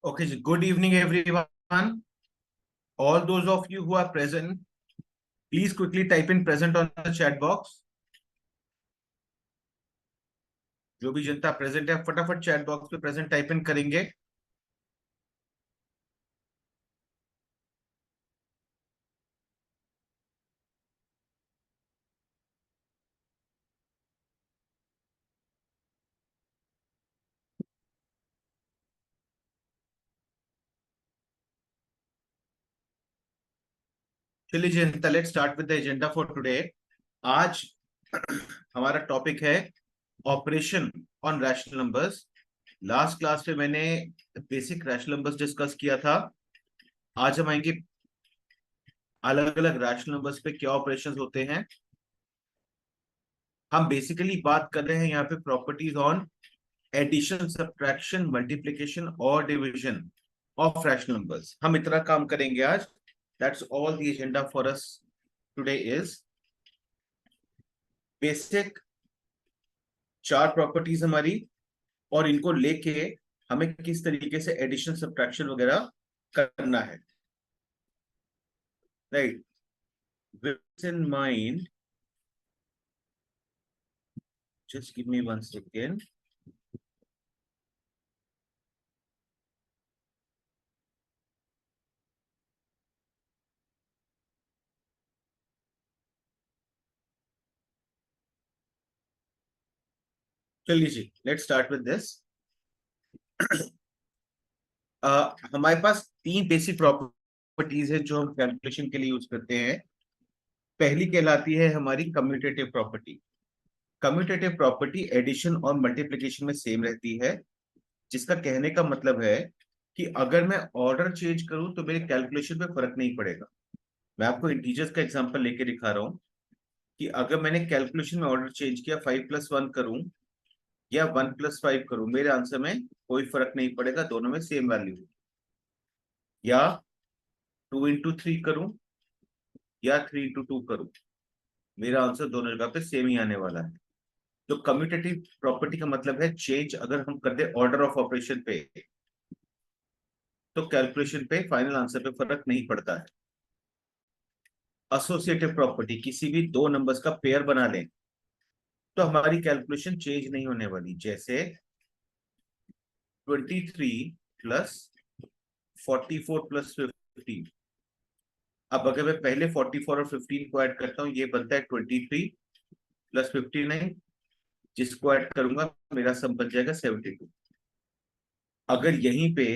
Okay, good evening, everyone. All those of you who are present, please quickly type in present on the chat box. जो भी जनता present है फटाफट chat box पे present type in करेंगे. चलिए जनता, let's start with the agenda for today. आज हमारा topic है operation on rational numbers. Last class में मैंने बेसिक रैशनल नंबर्स डिस्कस किया था. आज हम आएंगे अलग अलग रैशनल नंबर्स पे क्या ऑपरेशंस होते हैं. हम बेसिकली बात कर रहे हैं यहाँ पे properties on addition, subtraction, multiplication और डिवीजन ऑफ रैशनल नंबर्स. हम इतना काम करेंगे आज. That's all the agenda for us today. Is basic चार प्रॉपर्टीज हमारी, और इनको लेके हमें किस तरीके से एडिशन, सब्ट्रैक्शन वगैरह करना है. Right. With in mind, just give me one second. चलिए ji, let's start with this. हमारे पास तीन बेसिक प्रॉपर्टीज है जो हम कैलकुलेशन के लिए यूज करते हैं. पहली कहलाती है हमारी commutative property. Commutative property addition और मल्टीप्लिकेशन में सेम रहती है, जिसका कहने का मतलब है कि अगर मैं ऑर्डर चेंज करूं तो मेरे कैलकुलेशन पे फर्क नहीं पड़ेगा. मैं आपको इंटीजर्स का एग्जांपल लेके दिखा रहा हूं कि अगर मैंने कैलकुलेशन में ऑर्डर चेंज किया, 5+1 करूं या 1+5 करूं, मेरे आंसर में कोई फर्क नहीं पड़ेगा, दोनों में सेम वैल्यू. या 2 into 3 करूं या 3 into 2 करूं, मेरा आंसर दोनों जगह पे सेम ही आने वाला है. तो कम्यूटेटिव प्रॉपर्टी का मतलब है चेंज अगर हम कर दे ऑर्डर ऑफ ऑपरेशन पे, तो कैलकुलेशन पे, फाइनल आंसर पे फर्क नहीं पड़ता है. एसोसिएटिव प्रॉपर्टी, किसी भी दो नंबर्स का पेयर बना लें तो हमारी कैलकुलेशन चेंज नहीं होने वाली. जैसे 23 + 44 + 15. अब अगर मैं पहले 44 और 15 को ऐड करता हूं, ये बनता है 23 + 59. जिसको ऐड करूंगा मेरा सम बन जाएगा 72. अगर यहीं पे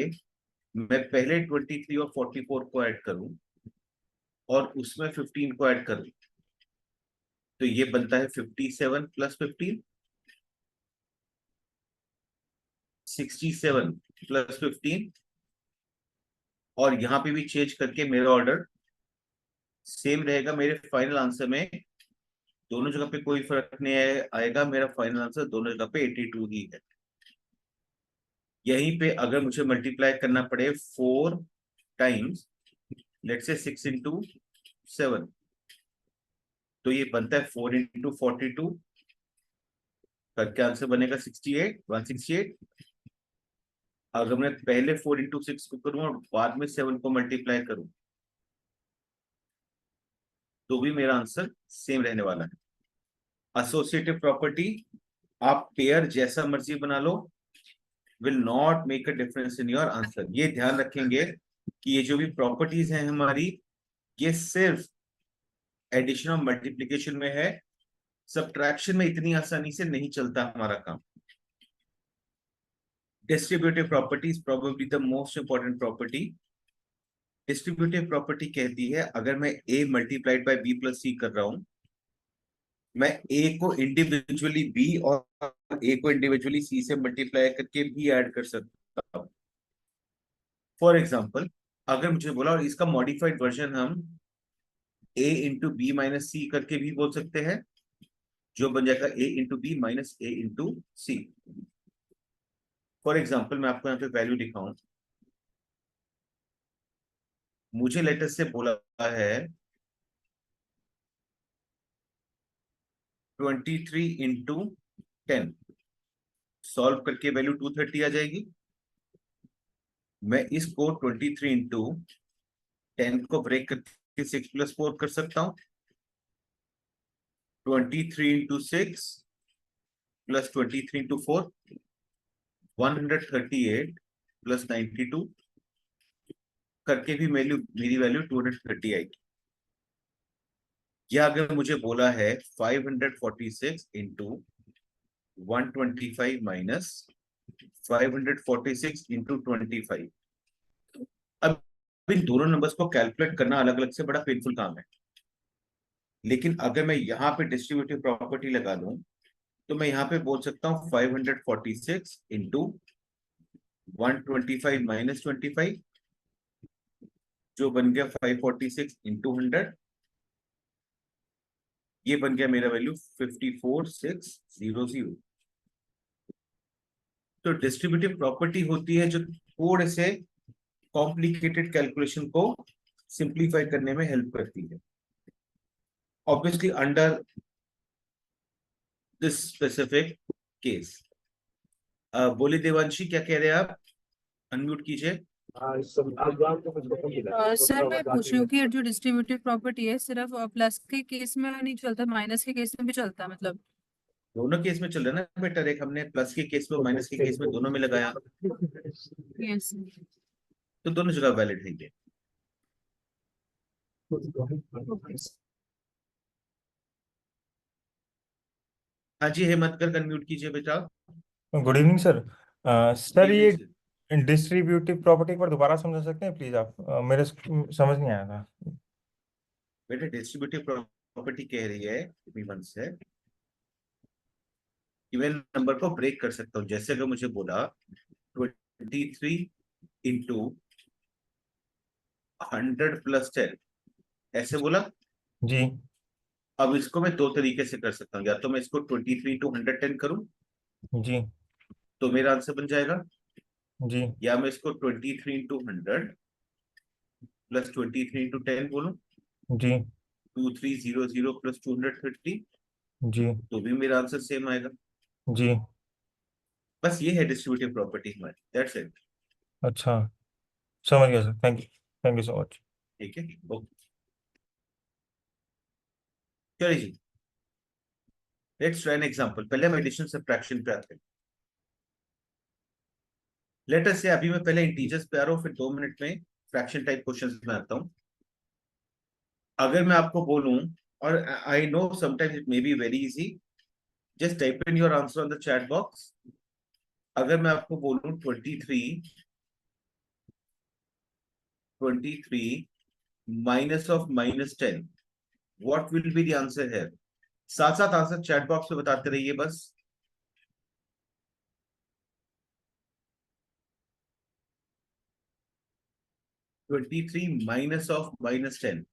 मैं पहले 23 और 44 को ऐड करूं और उसमें 15 को ऐड करूं, तो ये बनता है 57 + 15, 67 + 15. और यहां पे भी चेंज करके मेरा ऑर्डर सेम रहेगा. मेरे फाइनल आंसर में दोनों जगह पे कोई फर्क नहीं आएगा. मेरा फाइनल आंसर दोनों जगह पे 82 ही है. यहीं पे अगर मुझे मल्टीप्लाई करना पड़े 4 टाइम्स, लेट्स से 6 into 7, तो ये बनता है 4 into 42. करके आंसर बनेगा 68, 168. अगर मैं पहले 4 into 6 को करूं और बाद में 7 को मल्टीप्लाई करूं, तो भी मेरा आंसर सेम रहने वाला है. एसोसिएटिव प्रॉपर्टी, आप पेयर जैसा मर्जी बना लो, will not make a difference in your answer. ये ध्यान रखेंगे कि ये जो भी प्रॉपर्टीज हैं हमारी, ये सिर्फ एडिशन और मल्टीप्लीकेशन में है. सब्ट्रैक्शन में इतनी आसानी से नहीं चलता हमारा काम. Distributive property is probably the most important property. Distributive property कहती है अगर मैं a multiplied by b plus c कर रहा हूं, मैं a को इंडिविजुअली b और a को इंडिविजुअली c से मल्टीप्लाई करके भी ऐड कर सकता हूं. फॉर एग्जाम्पल, अगर मुझे बोला, और इसका मॉडिफाइड वर्जन हम a into b - c करके भी बोल सकते हैं, जो बन जाएगा a into b - a into c. For example, मैं आपको यहाँ पे वैल्यू दिखाऊं. मुझे लेटर से बोला है 23 into 10. सॉल्व करके वैल्यू 230 आ जाएगी. मैं इसको 23 इंटू 10 को ब्रेक करके 6+4 कर सकता हूँ। 23 इंटू 6 प्लस 23 इंटू 4, 138 प्लस 92 करके भी मेरी वैल्यू 230 आएगी। या अगर मुझे बोला है 546 इंटू 125 माइनस 546 इंटू 25, अब इन दोनों नंबर्स को कैलकुलेट करना अलग अलग से बड़ा पेनफुल काम है। लेकिन अगर मैं यहाँ पे डिस्ट्रीब्यूटिव प्रॉपर्टी लगा दूं तो मैं यहाँ पे बोल सकता हूँ 546 इंटू 125 माइनस 25, जो बन गया 546 इंटू 100, ये बन गया मेरा वैल्यू 54600। तो डिस्ट्रीब्यूटिव प्रॉपर्टी होती है जो थोड़े से कॉम्प्लिकेटेड कैलकुलेशन को सिंप्लीफाई करने में हेल्प करती है। Obviously under this specific case. बोले देवांशी, क्या कह रहे हैं आप? अनम्यूट कीजिए। सर मैं पूछ रही हूँ कि जो डिस्ट्रीब्यूटिव प्रॉपर्टी है सिर्फ प्लस के केस में नहीं चलता, माइनस के केस में भी चलता है मतलब? दोनों केस में चल रहा है ना बेटा, एक हमने प्लस के केस में माइनस के केस में दोनों में लगाया, यस। तो दोनों जगह वैलिड है ये। हाँ जी, हेमंत कर अनम्यूट कीजिए बेटा। Good evening sir. Good sir, ये इवनिंग सर। डिस्ट्रीब्यूटिव प्रॉपर्टी एक बार दोबारा समझा सकते हैं प्लीज आप? मेरे समझ नहीं आया था। बेटा डिस्ट्रीब्यूटिव प्रॉपर्टी कह रही है वन से कि मैं नंबर को ब्रेक कर सकता हूँ। जैसे अगर मुझे बोला 23 इंटू 100 प्लस 10, ऐसे बोला। जी अब इसको मैं दो तरीके से कर सकता हूँ, या तो मैं इसको 23 इंटू 110 करूँ जी तो मेरा आंसर बन जाएगा, जी या मैं इसको 23 इंटू 100 प्लस 23 इंटू 10 बोलूँ, जी 2300 प्लस 230, जी तो भी मेरा आंसर सेम आएगा। जी। बस ये है डिस्ट्रीब्यूटिव प्रॉपर्टी हमारी, दैट्स इट। अच्छा, समझ गया sir. Thank you so much. ठीक है, ओके, चलिए ji, let's try an example. पहले हम एडिशन सब्ट्रैक्शन पे आते हैं। लेट अस से अभी मैं पहले इंटीजर्स पे आ रहा हूँ, फिर 2 मिनट में फ्रैक्शन टाइप क्वेश्चंस में आता हूँ। अगर मैं आपको बोलूं, और I know sometimes it may be very easy, just type in your answer on the chat box. अगर मैं आपको बोलूं 23 minus of -10, what will be the answer है? साथ साथ आंसर चैट बॉक्स में बताते रहिए बस। 23 माइनस ऑफ -10।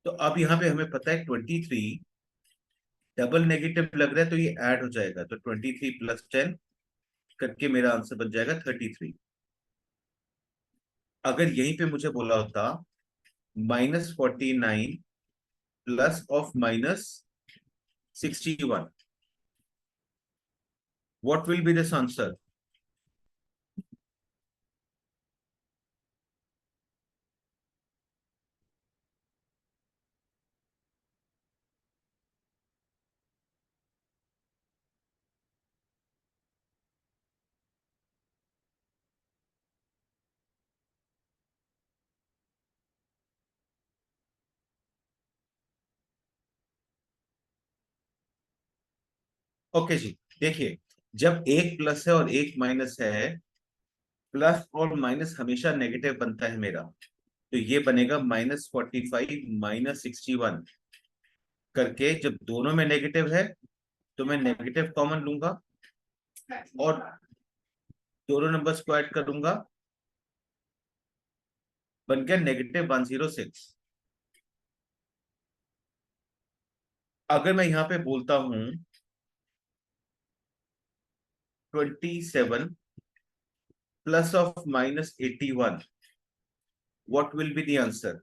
तो अब यहाँ पे हमें पता है 23 डबल नेगेटिव लग रहा है, तो ये ऐड हो जाएगा, तो 23 प्लस 10 करके मेरा आंसर बन जाएगा 33। अगर यहीं पे मुझे बोला होता -49 plus of -61, what will be this answer? Okay ji, देखिए, जब एक प्लस है और एक माइनस है, प्लस और माइनस हमेशा नेगेटिव बनता है मेरा, तो ये बनेगा -45 -61 करके। जब दोनों में नेगेटिव है तो मैं नेगेटिव कॉमन लूंगा और दोनों नंबर्स को ऐड करूंगा, बन गया -106। अगर मैं यहां पे बोलता हूं 27 plus of -81, what will be the answer?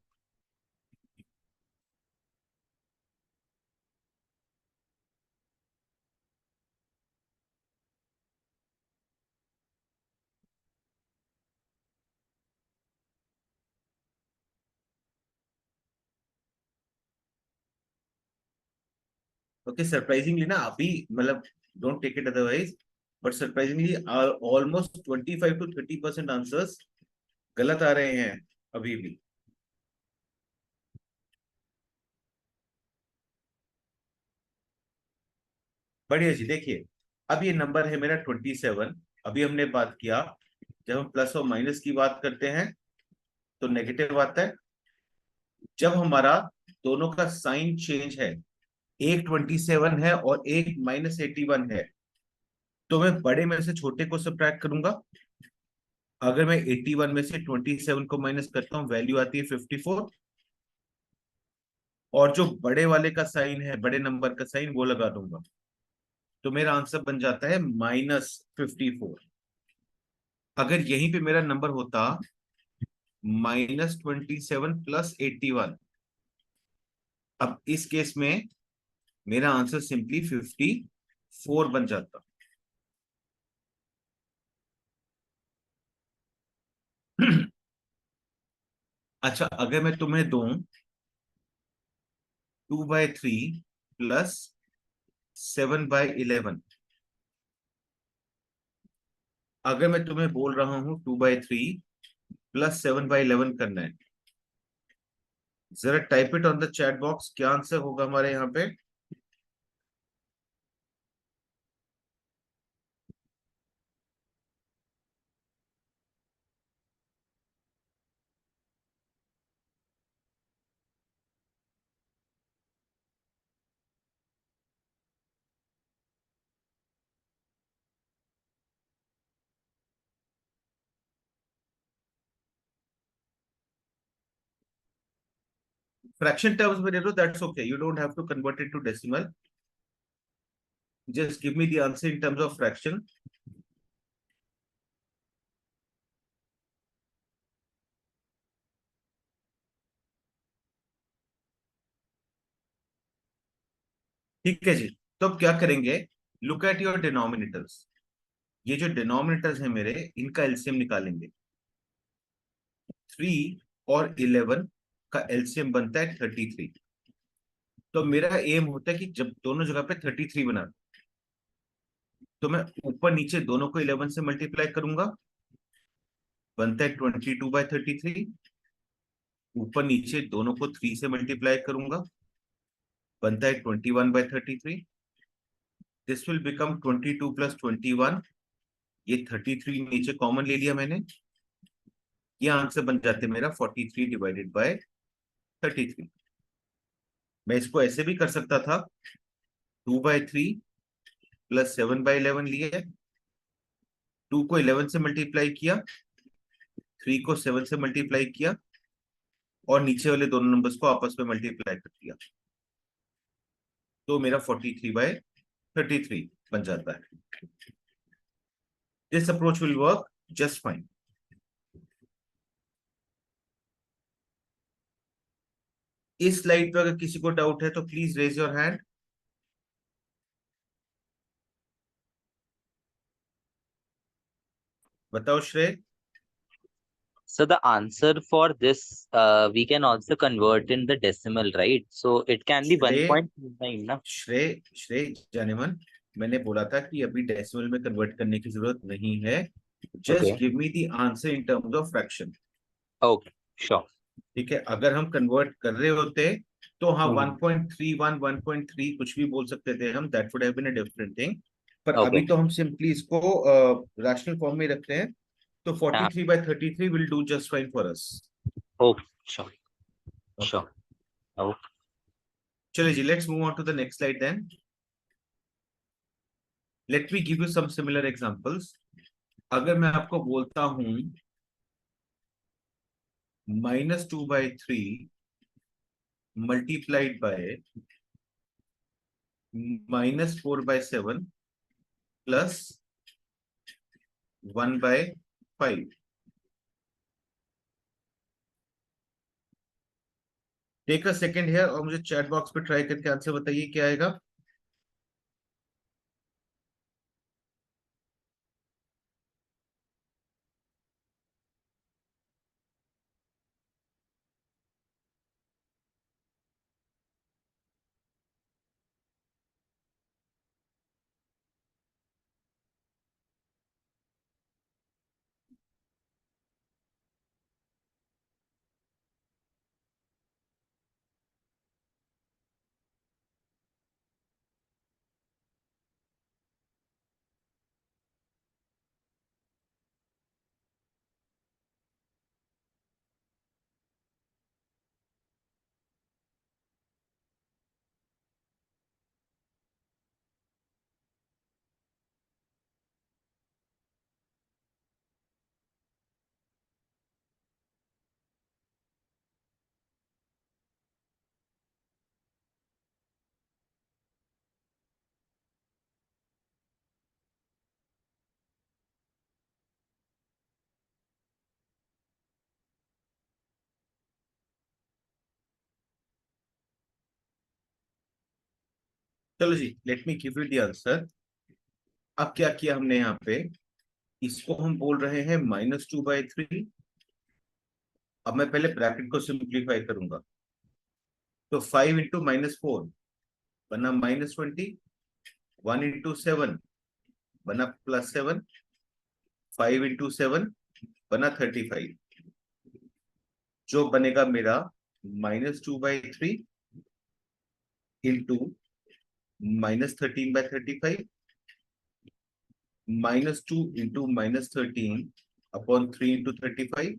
Okay, surprisingly ना अभी, मतलब don't take it otherwise, but surprisingly almost 25 to 30% answers गलत आ रहे हैं अभी भी। बढ़िया जी, देखिए अब ये नंबर है मेरा 27। अभी हमने बात किया, जब हम प्लस और माइनस की बात करते हैं तो नेगेटिव आता है। जब हमारा दोनों का साइन चेंज है, एक 27 है और एक -81 है, तो मैं बड़े में से छोटे को सब्ट्रैक्ट करूंगा। अगर मैं 81 में से 27 को माइनस करता हूँ, वैल्यू आती है 54। और जो बड़े वाले का साइन है, बड़े नंबर का साइन, वो लगा दूंगा, तो मेरा आंसर बन जाता है -54। अगर यहीं पे मेरा नंबर होता -27 प्लस 81, अब इस केस में मेरा आंसर सिंपली 54 बन जाता। अच्छा, अगर मैं तुम्हें दूं 2/3 प्लस 7/11, अगर मैं तुम्हें बोल रहा हूं 2/3 प्लस 7/11 करना है, जरा type it on the chat box, क्या आंसर होगा हमारे यहाँ पे? फ्रैक्शन टर्म्स में दे दो, that's okay, you don't have to convert it to decimal, just give me the answer in terms of fraction. ठीक है जी, तो अब क्या करेंगे, लुक एट योर डिनोमिनेटर्स। ये जो डिनोमिनेटर्स हैं मेरे, इनका एलसीएम निकालेंगे। 3 और 11 का एलसीएम बनता है 33। तो मेरा एम होता है कि जब दोनों जगह पे 33 बना, तो मैं ऊपर नीचे दोनों को 11 से मल्टीप्लाई करूंगा, बनता है 22/33। ऊपर नीचे दोनों को 3 से मल्टीप्लाई करूंगा, बनता है 21/33। दिस विल बिकम 22 प्लस 21, ये 33 नीचे कॉमन ले लिया मैंने, ये आंसर बन जाते मेरा 43/33। मैं इसको ऐसे भी कर सकता था, 2/3 प्लस 7/11 लिए, 2 को 11 से मल्टीप्लाई किया, 3 को 7 से मल्टीप्लाई किया, और नीचे वाले दोनों नंबर्स को आपस में मल्टीप्लाई कर दिया, तो मेरा 43/33 बन जाता है। This approach will work just fine. इस स्लाइड पर अगर किसी को डाउट है तो प्लीज रेज योर हैंड। बताओ श्रेय। So the answer for this, we can also convert in the decimal, right? So it can be श्रेय 1.9, na? श्रेय जाने मन, मैंने बोला था कि अभी डेसिमल में कन्वर्ट करने की जरूरत नहीं है, just Okay. Give me the answer in terms of fraction. Okay, sure. ठीक है, अगर हम कन्वर्ट कर रहे होते तो हाँ, Hmm. 1.31 1.3 कुछ भी बोल सकते थे हम, that would have been a different thing. पर Okay. अभी तो हम सिंपली इसको रैशनल फॉर्म में रखते हैं, तो Uh, 43/33 will do just fine for us. okay, sure. Sure. Okay. चलिए ji, let's move on to the next slide then. Let me give you some similar examples. अगर मैं आपको बोलता हूं -2/3 multiplied by -4/7 plus 1/5, take a second here और मुझे chat box पे try करके आंसर बताइए क्या आएगा। चलो ji, let me give you the answer. अब क्या किया हमने यहाँ पे, इसको हम बोल रहे हैं -2/3। अब मैं पहले ब्रैकेट को सिंप्लीफाई करूंगा, तो 5 इंटू -4 बना -20, 1 इंटू 7 बना +7, 5 इंटू 7 बना 35, जो बनेगा मेरा -2/3 इंटू -13/35 -2 इंटू -13 अपॉन 3 इंटू 35।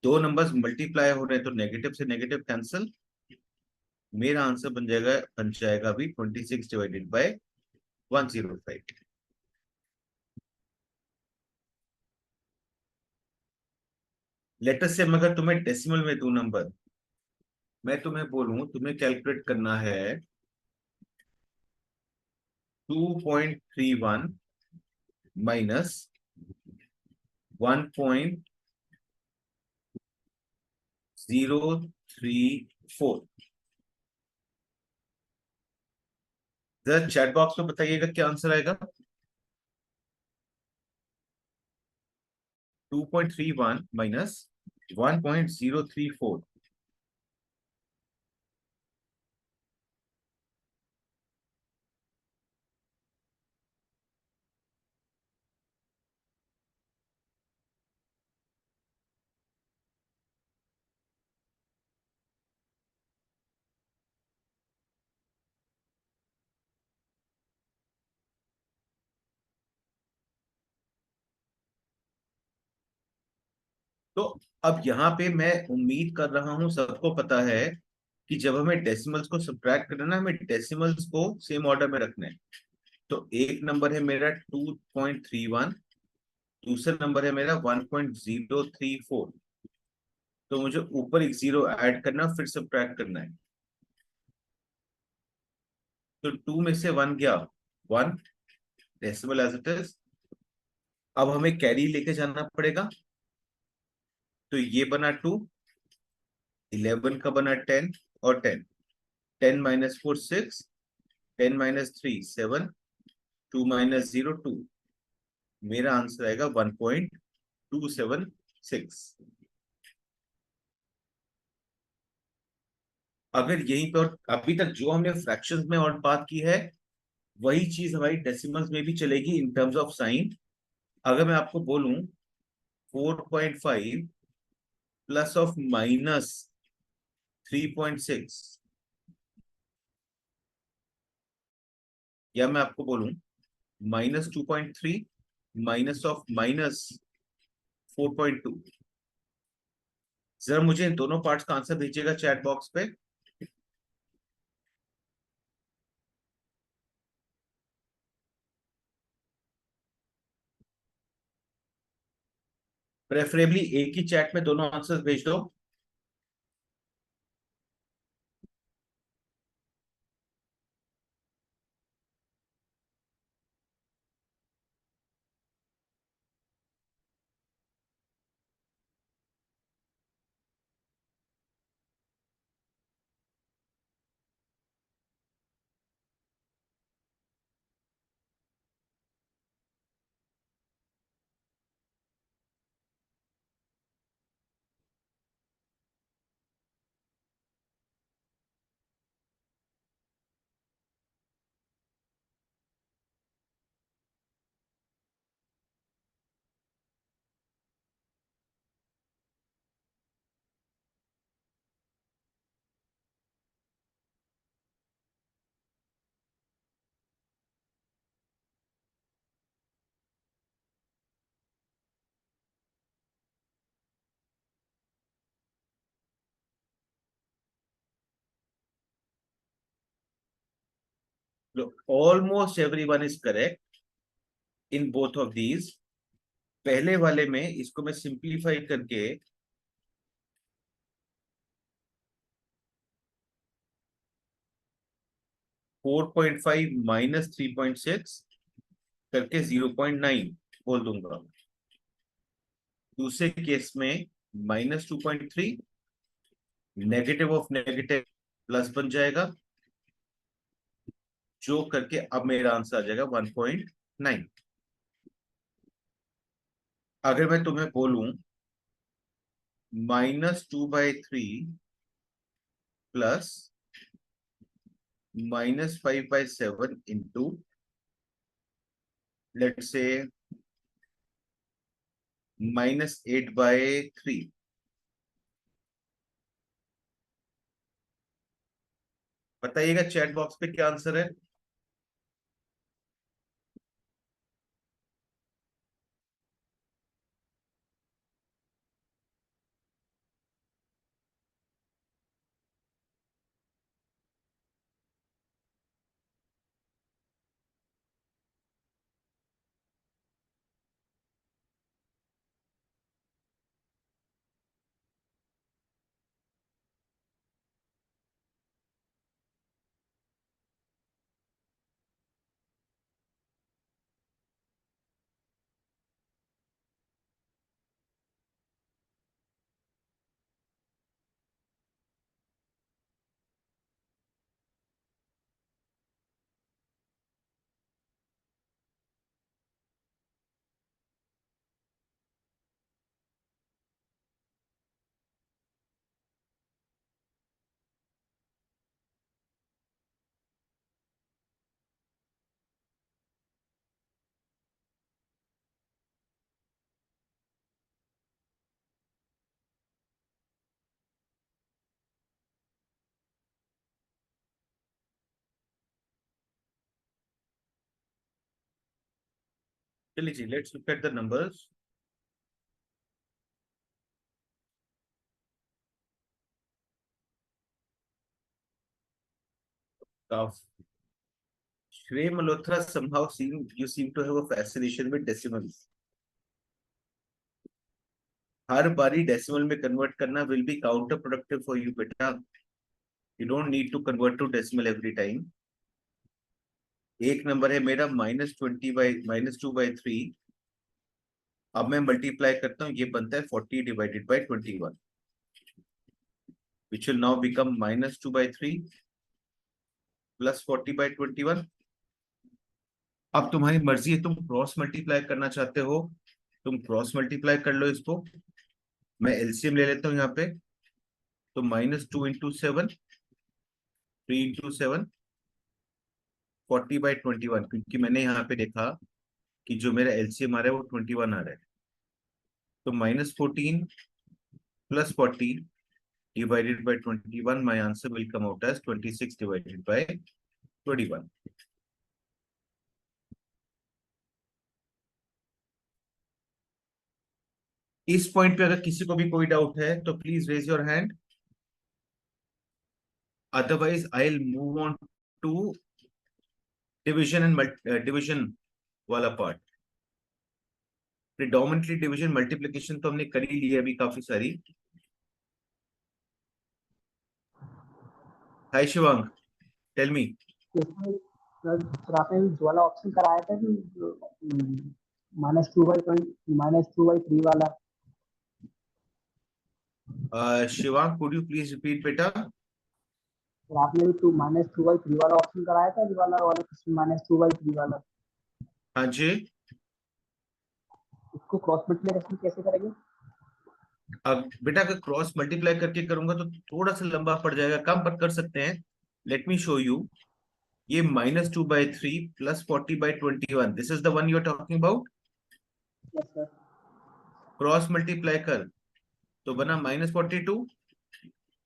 दो नंबर्स मल्टीप्लाई हो रहे हैं तो नेगेटिव से नेगेटिव कैंसिल। मेरा आंसर बन जाएगा भी 26/105। लेटेस्ट से अगर तुम्हें डेसिमल में दो नंबर, मैं तुम्हें बोलूं तुम्हें कैलकुलेट करना है 2.31 माइनस 1.034। जरा चैट बॉक्स में बताइएगा क्या आंसर आएगा। 2.31 माइनस 1.034। तो अब यहाँ पे मैं उम्मीद कर रहा हूं सबको पता है कि जब हमें डेसिमल्स को सब्ट्रैक्ट करना है ना, हमें डेसिमल्स को सेम ऑर्डर में रखना है। तो एक नंबर है मेरा 2.31, दूसरा नंबर है मेरा 1.034। तो मुझे ऊपर एक जीरो ऐड करना, फिर सब्ट्रैक्ट करना है। तो 2 में से 1 गया, 1 डेसिमल एज इट इज। अब हमें कैरी लेके जाना पड़ेगा, तो ये बना 2, 11 का बना 10 और 10, 10 माइनस 4 6, 10 माइनस 3 7, 2 माइनस 0 2। मेरा आंसर आएगा 1.276। अगर यहीं पर अभी तक जो हमने फ्रैक्शंस में और बात की है, वही चीज हमारी डेसिमल्स में भी चलेगी इन टर्म्स ऑफ साइन। अगर मैं आपको बोलूं 4.5 प्लस ऑफ माइनस 3.6, या मैं आपको बोलूं -2.3 माइनस ऑफ -4.2, जरा मुझे इन दोनों पार्ट्स का आंसर दीजिएगा चैट बॉक्स पे। प्रेफरेबली एक ही चैट में दोनों आंसर्स भेज दो। Almost everyone is correct in both of these. पहले वाले में इसको मैं सिंप्लीफाई करके 4.5 माइनस 3.6 करके 0.9 बोल दूंगा। दूसरे केस में -2.3 नेगेटिव ऑफ नेगेटिव प्लस बन जाएगा, जो करके अब मेरा आंसर आ जाएगा 1.9। अगर मैं तुम्हें बोलूं -2/3 प्लस -5/7 इंटू लेट्स से -8/3, बताइएगा चैट बॉक्स पे क्या आंसर है। चलिए ji, let's look at the numbers. Shrey Malhotra, somehow you seem to have a fascination with decimals. हर बारी डेसिमल में कन्वर्ट करना will be counterproductive for you बेटा. You don't need to convert to decimal every time. एक number है मेरा -2/3. अब मैं multiply करता हूँ, ये बनता है 40 divided by 21, which will now become -2/3 plus 40/21. अब तुम्हारी मर्जी है, तुम क्रॉस मल्टीप्लाई करना चाहते हो, तुम क्रॉस मल्टीप्लाई कर लो इसको. मैं एलसीएम ले लेता हूँ यहाँ पे, तो -2 × 7, 3 × 7, 40/21, क्योंकि मैंने यहाँ पे देखा कि जो मेरा एलसीएम आ रहा है वो 21 आ रहा है. तो -14 plus 40 divided by 21, my answer will come out as 26 divided by 21. इस पॉइंट पे अगर किसी को भी कोई डाउट है तो please raise your hand, otherwise I will move on to division and division वाला पार्ट. प्रिडोमिनेटली डिविजन मल्टीप्लिकेशन तो हमने कर ही ली है अभी काफी सारी. Hi Shivang, tell me. Sir आपने जो वाला ऑप्शन कराया था कि -2/3 वाला. Shivang, could you please repeat बेटा. सर आपने भी -2/3 वाला ऑप्शन कराया था, जो वाला -2/3 वाला. हाँ जी. इसको क्रॉस मल्टीप्लिकेशन कैसे करेंगे? अब बेटा अगर क्रॉस मल्टीप्लाई करके करूंगा तो थोड़ा सा लंबा पड़ जाएगा, कम पर कर सकते हैं. Let me show you. ये -2/3 plus 40/21, this is the one you are talking about. Yes sir. Cross multiply कर तो बना -42,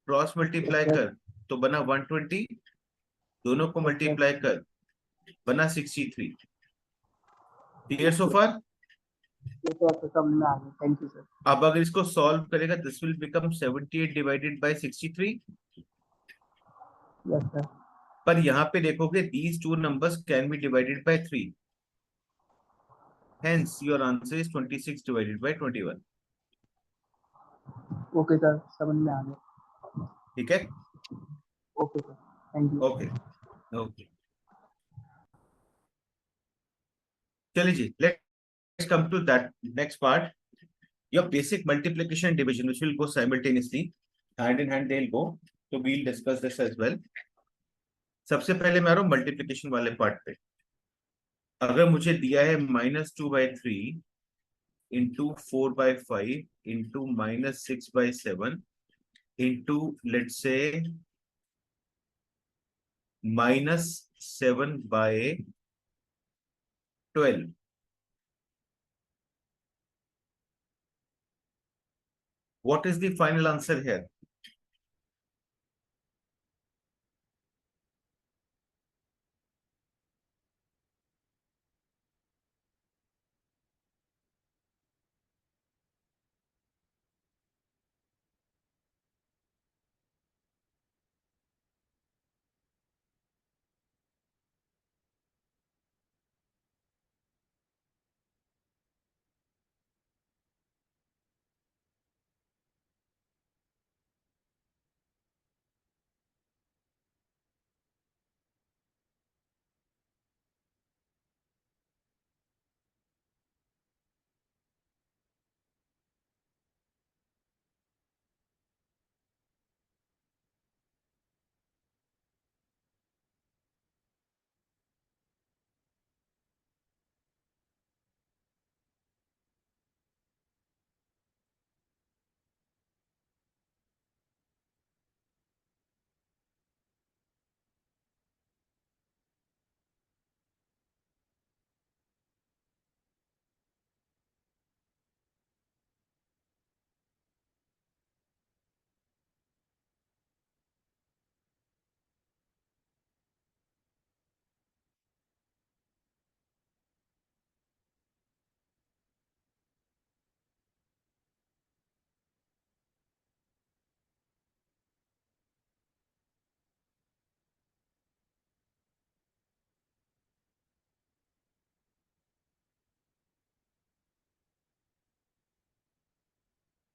क्रॉस मल्टीप्लाई कर तो बना 120, दोनों को मल्टीप्लाई कर बना 63. क्लियर सो फार? समझ में आ गया. Thank you sir. अब अगर इसको सॉल्व करेगा, this will become 78 divided by 63. Yes sir. पर यहाँ पे देखोगे these two numbers can be divided by 3, hence your answer is 26 divided by 21. Okay sir, समझ में आ गया. ठीक है. Okay sir, thank you. Okay okay, चलिए जी, let's come to that next part, your basic multiplication and division, which will go simultaneously, hand in hand they'll go, so we'll discuss this as well. सबसे पहले मैं आ रहा हूँ multiplication वाले part पे। अगर मुझे दिया है -2/3 इंटू 4/5 इंटू -6/7 इंटू लेट से -7/12, what is the final answer here?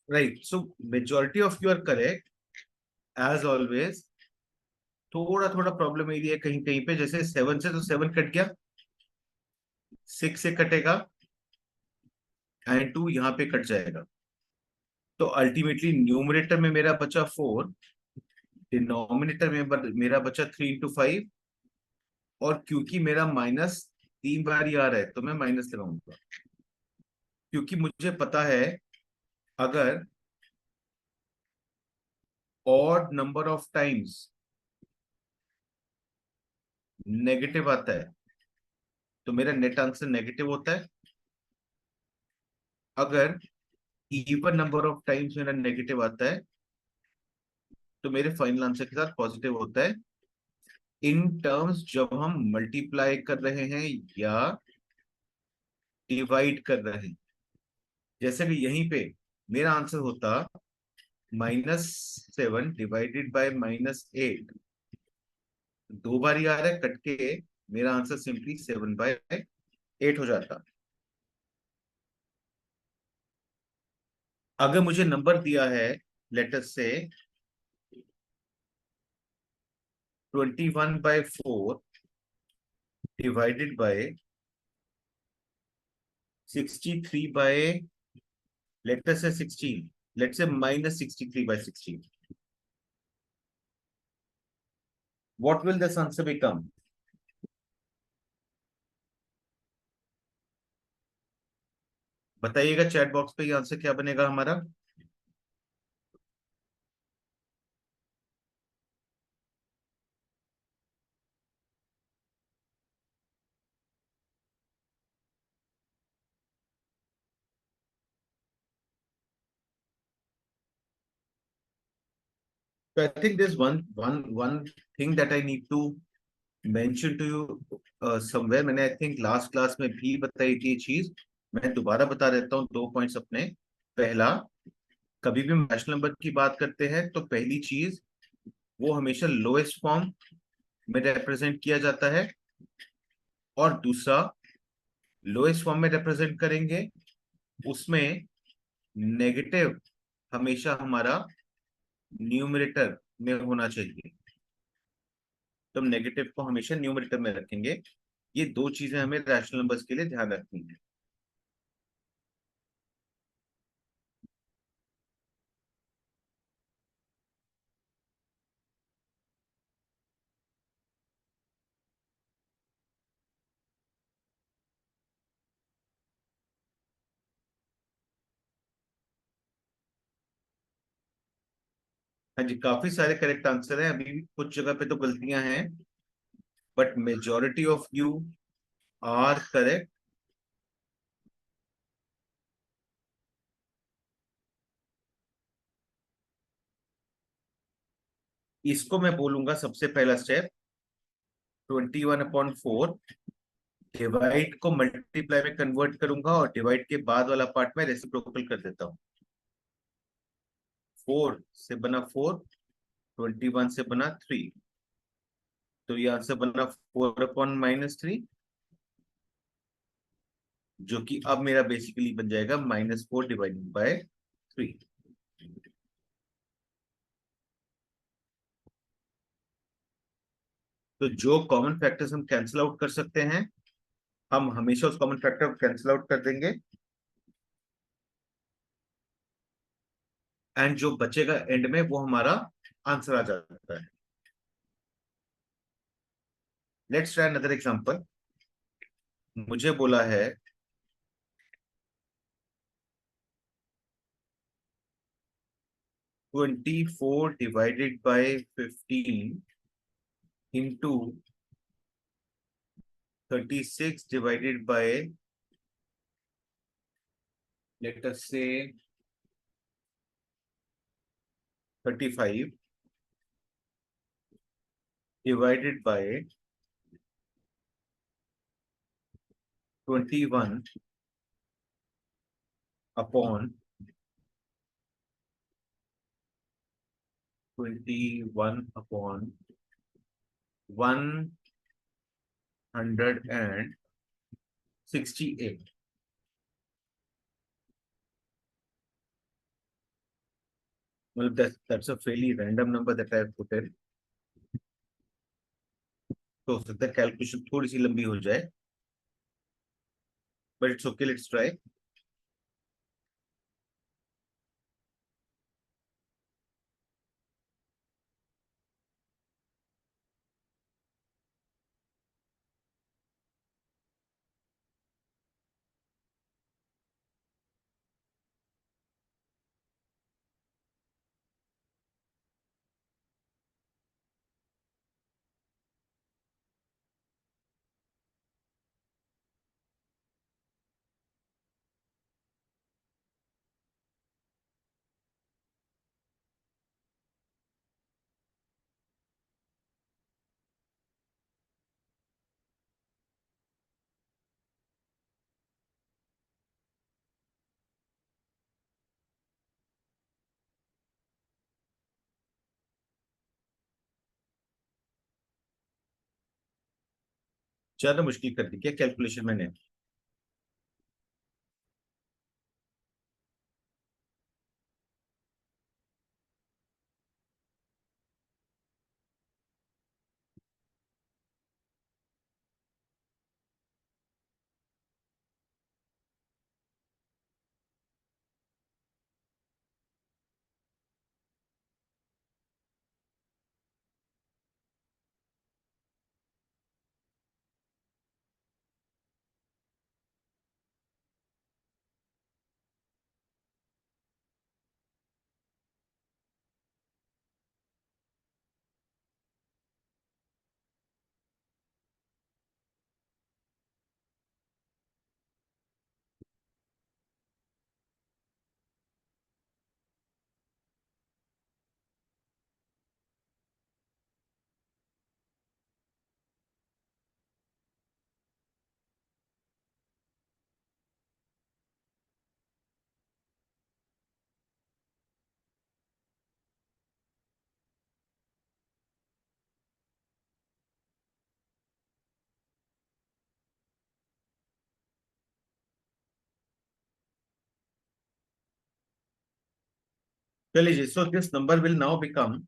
Right, so majority of you are correct as always. थोड़ा थोड़ा प्रॉब्लम एरिया है कहीं कहीं पे, जैसे 7 से तो 7 कट गया, 6 से कटेगा एंड 2 यहाँ पे कट जाएगा। तो अल्टीमेटली न्यूमरेटर में मेरा बचा 4, डिनोमिनेटर में मेरा बचा 3 × 5, और क्योंकि मेरा माइनस 3 बार ही आ रहा है तो मैं माइनस लगाऊंगा, क्योंकि मुझे पता है अगर odd number of times negative आता है तो मेरा नेट आंसर नेगेटिव होता है, अगर इवन नंबर ऑफ टाइम्स मेरा नेगेटिव आता है तो मेरे फाइनल आंसर के साथ पॉजिटिव होता है। इन टर्म्स जब हम मल्टीप्लाई कर रहे हैं या डिवाइड कर रहे हैं, जैसे कि यहीं पे मेरा आंसर होता -7 डिवाइडेड बाय -8, 2 बार ही आ रहा है कट के, मेरा आंसर सिंपली 7/8 हो जाता। अगर मुझे नंबर दिया है लेटर से 21/4 डिवाइडेड बाय 63 लेटर से 16, लेट से -63/16, what will this answer become? बताइएगा चैट बॉक्स पे, ये आंसर क्या बनेगा हमारा। So I think there's one thing that I need to mention to you somewhere. मैंने आई थिंक लास्ट क्लास में भी बताई थी ये चीज, मैं दोबारा बता देता हूँ 2 पॉइंट्स अपने। पहला, कभी भी रैशनल नंबर की बात करते हैं तो पहली चीज वो हमेशा लोएस्ट फॉर्म में रिप्रेजेंट किया जाता है, और दूसरा लोएस्ट फॉर्म में रिप्रेजेंट करेंगे उसमें नेगेटिव हमेशा हमारा न्यूमरेटर में होना चाहिए, तो हम नेगेटिव को हमेशा न्यूमरेटर में रखेंगे। ये दो चीजें हमें रैशनल नंबर्स के लिए ध्यान रखनी है। हाँ जी, काफी सारे करेक्ट आंसर हैं, अभी भी कुछ जगह पे तो गलतियां हैं, but majority of you are correct. इसको मैं बोलूंगा सबसे पहला स्टेप 21/4, डिवाइड को मल्टीप्लाई में कन्वर्ट करूंगा और डिवाइड के बाद वाला पार्ट में रेसिप्रोकल कर देता हूँ। 4 से बना 4, 21 से बना 3, तो ये आंसर बना 4/-3, जो कि अब मेरा बेसिकली बन जाएगा -4 डिवाइडेड बाय 3। तो जो कॉमन फैक्टर्स हम कैंसिल आउट कर सकते हैं, हम हमेशा उस कॉमन फैक्टर को कैंसिल आउट कर देंगे, एंड जो बचेगा एंड में वो हमारा आंसर आ जाता है। Let's try another example. मुझे बोला है 24 divided by 15 into 36 divided by, let us से 35 डिवाइडेड बाय 21 अपॉन 168। मतलब that's a fairly random number that I have put in. तो हो सकता है कैलकुलेशन थोड़ी सी लंबी हो जाए, but it's okay, let's try. ज्यादा मुश्किल कर दी क्या कैलकुलेशन मैंने? चलिए, so this number will now become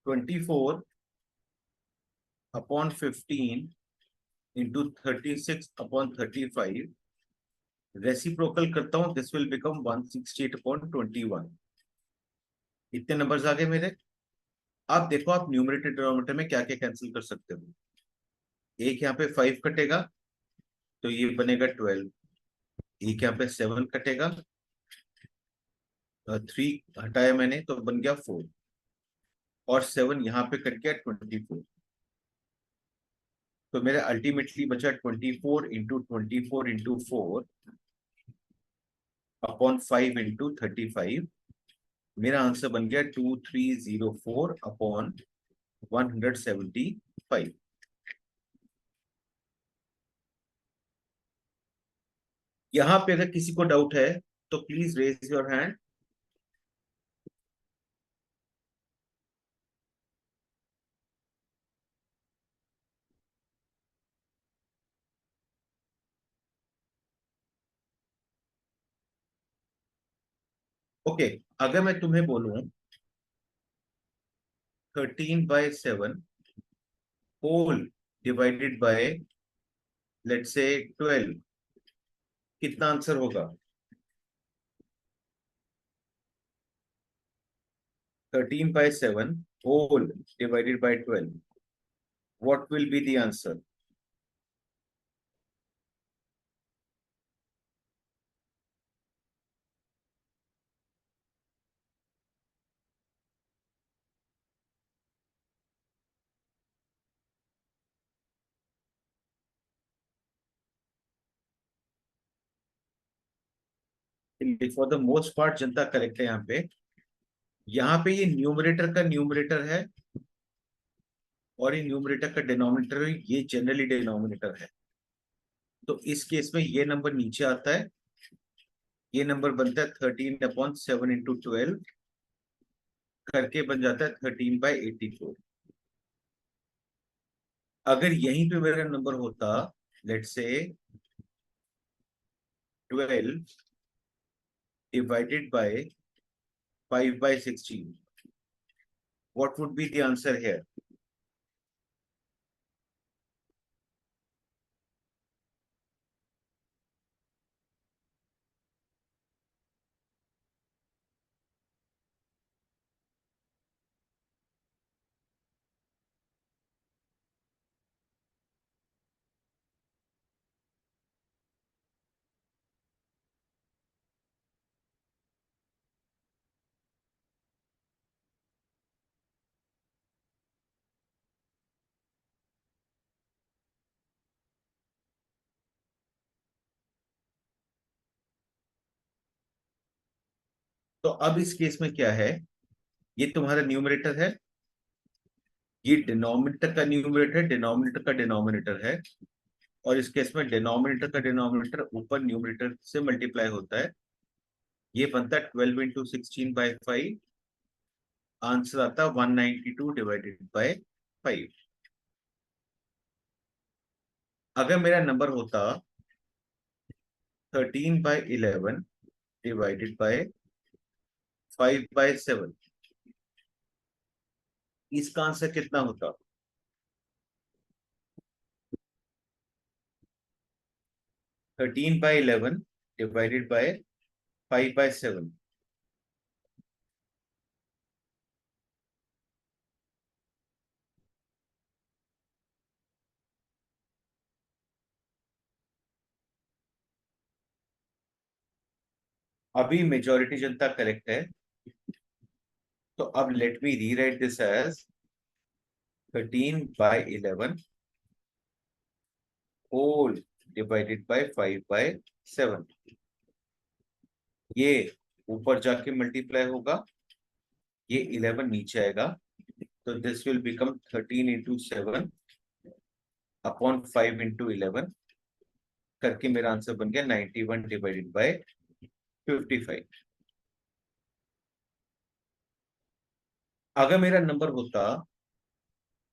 24/15 into 36/35। Reciprocal करता हूं, दिस विल बिकम 168/21। इतने नंबर्स आ गए मेरे। आप देखो, आप न्यूमरेटर डिनोमिनेटर में क्या क्या कैंसिल कर सकते हो। एक यहाँ पे 5 कटेगा, तो ये बनेगा 12। एक यहाँ पे 7 कटेगा, 3 हटाया मैंने तो बन गया 4। और 7 यहाँ पे कट गया 24, तो मेरा अल्टीमेटली बचा 24 अपॉन 5 × 35। मेरा आंसर बन गया 2304 अपॉन 175। यहां पे अगर किसी को डाउट है तो please raise your hand. Okay, अगर मैं तुम्हें बोलूं 13/7 whole divided bye let's say 12, कितना आंसर होगा? 13/7 whole divided by 12. What will be the answer? For the most part Janata correct है यहाँ पे। यहाँ पे ये न्यूमरेटर का न्यूमरेटर है और ये न्यूमरेटर का डिनोमिनेटर है, ये जनरली डिनोमिनेटर है। तो इस केस में ये नंबर नीचे आता है, ये नंबर बनता है 13/7 × 12 करके बन जाता है 13/84। अगर यहीं पे मेरा नंबर होता let's say 12 divided by 5/16, what would be the answer here? तो अब इस केस में क्या है, ये तुम्हारा न्यूमरेटर है, ये डिनोमिनेटर का न्यूमरेटर, डिनोमिनेटर का डिनोमिनेटर है, और इस केस में डिनोमिनेटर का डिनोमिनेटर ऊपर न्यूमरेटर से मल्टीप्लाई होता है। ये बनता है 12 × 16/5। आंसर आता है 192 डिवाइडेड बाय 5। अगर मेरा नंबर होता 13/11 डिवाइडेड बाय 5/7, इसका आंसर कितना होता? 13/11 डिवाइडेड बाय 5/7। अभी मेजॉरिटी जनता करेक्ट है, तो अब let me rewrite this as 13/11 whole divided by 5/7। ये ऊपर जाके मल्टीप्लाई होगा, ये 11 नीचे आएगा, तो दिस विल बिकम 13 × 7 अपॉन 5 × 11 करके मेरा आंसर बन गया 91 डिवाइडेड बाय 55। अगर मेरा नंबर होता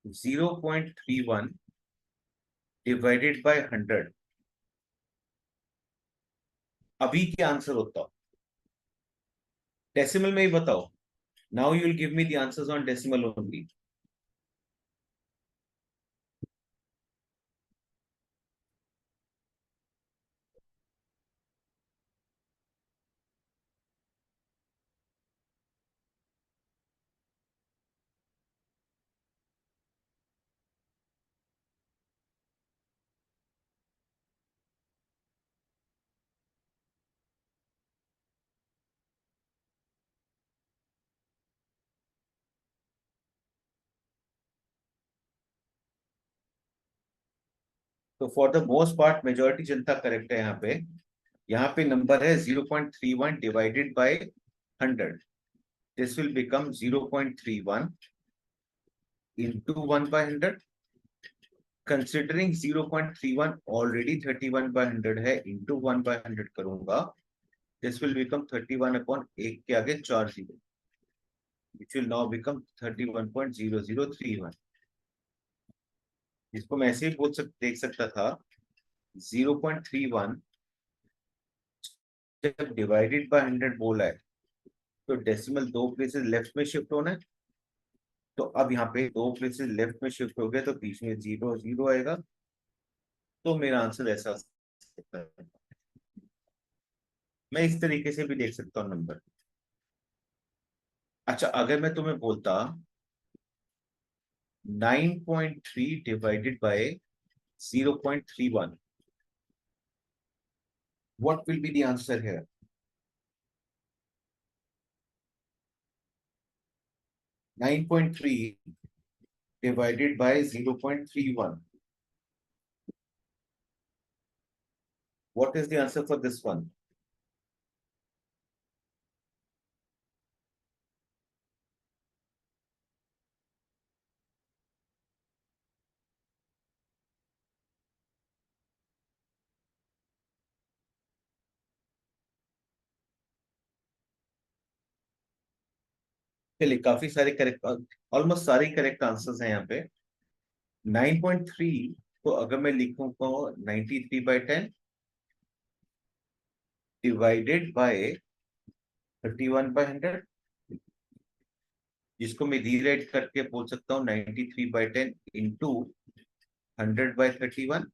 0.31 डिवाइडेड बाय 100, अभी क्या आंसर होता? डेसिमल में ही बताओ। Now you will give me the answers on decimal only. तो for the most part majority जनता करेक्ट है यहाँ पे। यहाँ पे नंबर है 0.31 divided by 100। This will become 0.31 into 1/100। Considering 0.31 already 31/100 है, into 1/100 करूंगा, दिस विल बिकम 31 अपॉन 1 के आगे 4 zero, which will now become 31.0031। इसको मैं ऐसे ही देख सकता था 0.31 जब डिवाइडेड बाय 100 बोला है तो डेसिमल 2 प्लेसेस लेफ्ट में शिफ्ट होना है। तो अब यहाँ पे 2 प्लेसेस लेफ्ट में शिफ्ट हो गए तो बीच में 0 0 आएगा। तो मेरा आंसर ऐसा हो सकता है। मैं इस तरीके से भी देख सकता हूँ नंबर। अच्छा, अगर मैं तुम्हें बोलता 9.3 divided by 0.31, what will be the answer here? Nine point three divided by 0.31. What is the answer for this one? चलिए, काफी सारे करेक्ट, ऑलमोस्ट सारे करेक्ट आंसर्स हैं यहाँ पे। 9.3 को अगर मैं लिखूंगा 93/10 डिवाइडेड बाय 31/100, जिसको मैं रीराइट करके बोल सकता हूँ 93/10 इंटू 100/31।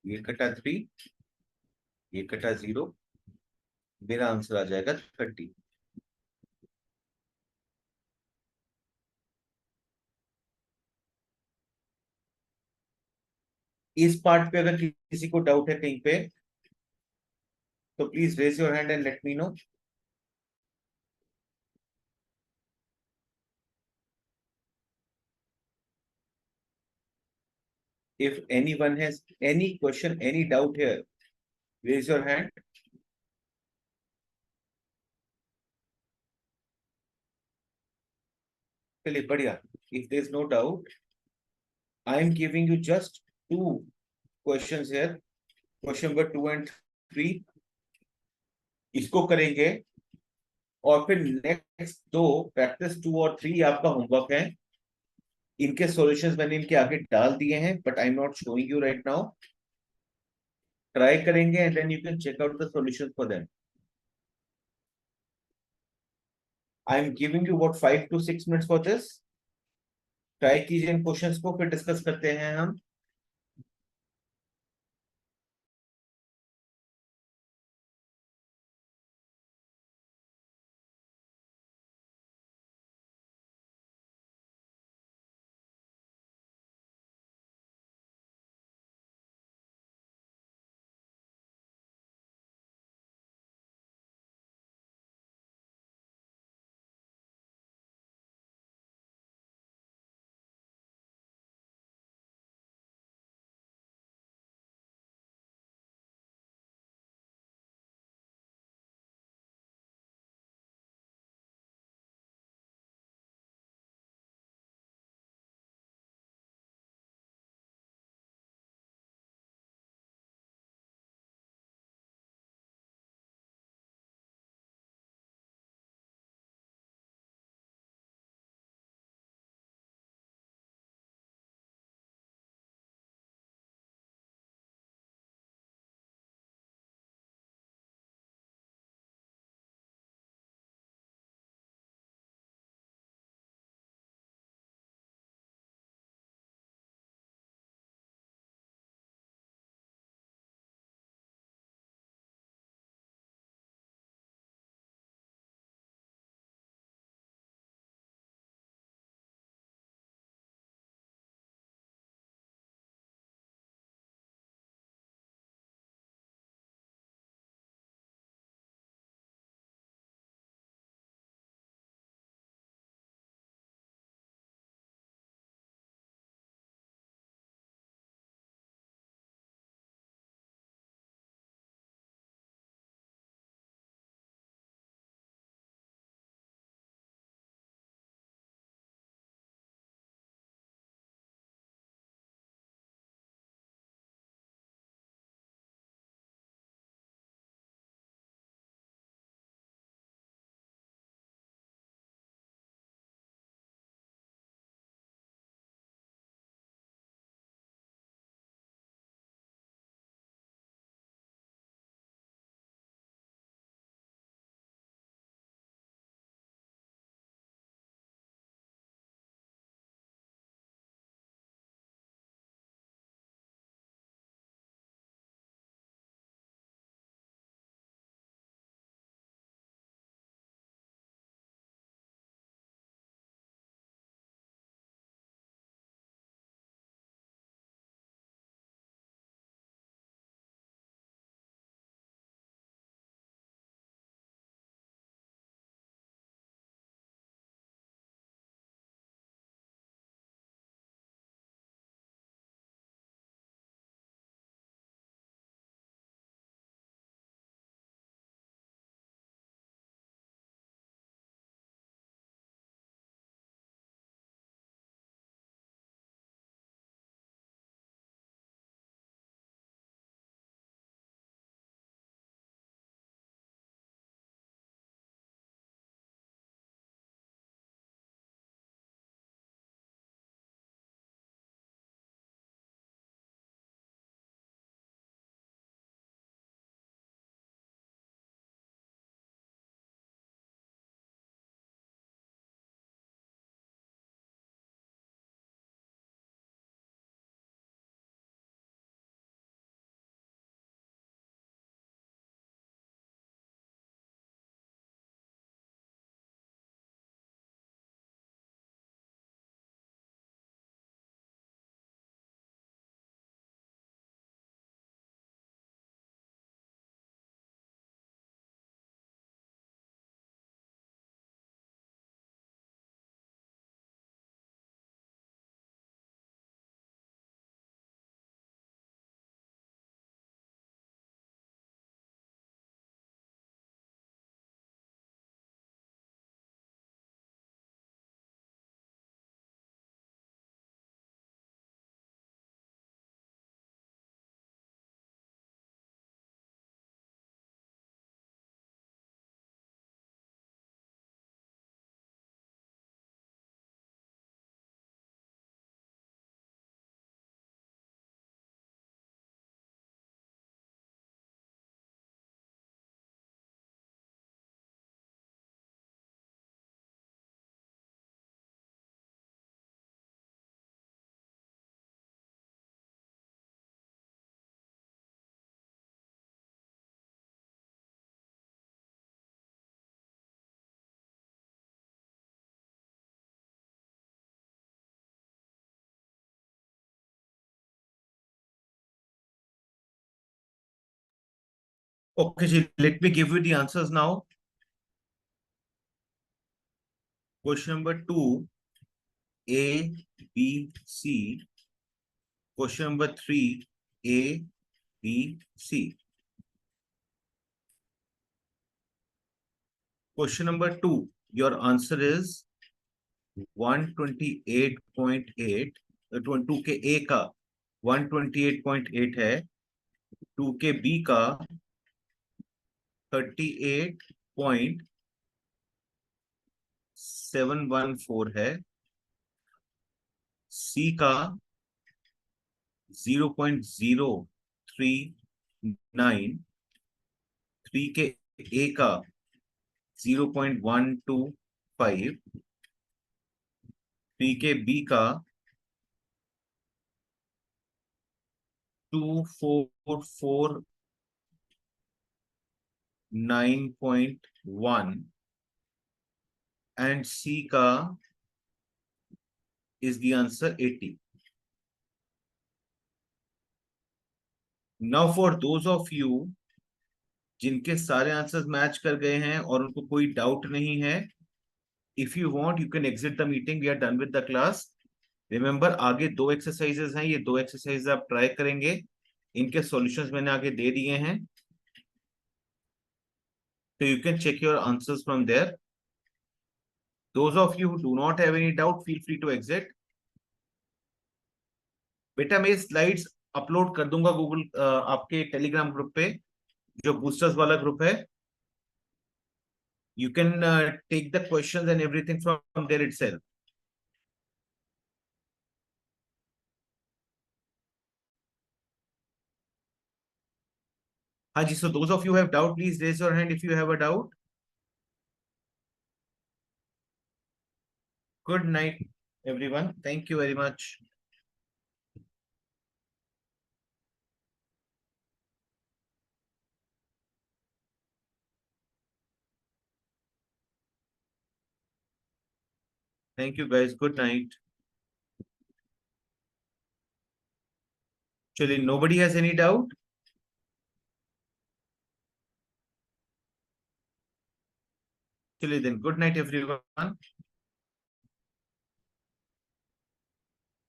ये कटा 3, ये कटा 0, मेरा आंसर आ जाएगा 30। इस पार्ट पे अगर किसी को डाउट है कहीं पे तो please raise your hand and let me know. If anyone has any question, any doubt here, raise your hand. चलिए, बढ़िया। If there is no doubt, I am giving you just 2 questions here. Question number 2 and 3. इसको करेंगे और फिर next 2 practice 2 और 3 आपका homework है। इनके सॉल्यूशंस मैंने इनके आगे डाल दिए हैं, but I am not showing you right now. Try करेंगे and then you can check out the solutions for them. I am giving you what 5 to 6 minutes for this. Try कीजिए इन क्वेश्चंस को, फिर डिस्कस करते हैं हम। Okay, ji, let me give you the answers now. Question number 2, A, B, C. Question number 3, A, B, C. Question number 2, your answer is 128.8. 2 के A का 128.8 है, 2 के B का 38.714 है, C का 0.039, 3 के A का 0.125, 3 के B का 2449.1 and C का is the answer 80. Now for those of you जिनके सारे आंसर्स मैच कर गए हैं और उनको कोई डाउट नहीं है, if you want you can exit the meeting, we are done with the class. Remember आगे 2 एक्सरसाइजेस हैं, ये 2 एक्सरसाइजेस आप ट्राई करेंगे, इनके सॉल्यूशंस मैंने आगे दे दिए हैं, so you can check your answers from there. Those of you who do not have any doubt, feel free to exit. बेटा मैं स्लाइड्स अपलोड कर दूंगा गूगल आपके टेलीग्राम ग्रुप पे, जो बूस्टर्स वाला ग्रुप है. You can take the questions and everything from there itself. हाँ जी, so those of you who have doubt, please raise your hand if you have a doubt. Good night, everyone. Thank you very much. Thank you guys. Good night. Actually, nobody has any doubt. Actually, then good night, everyone.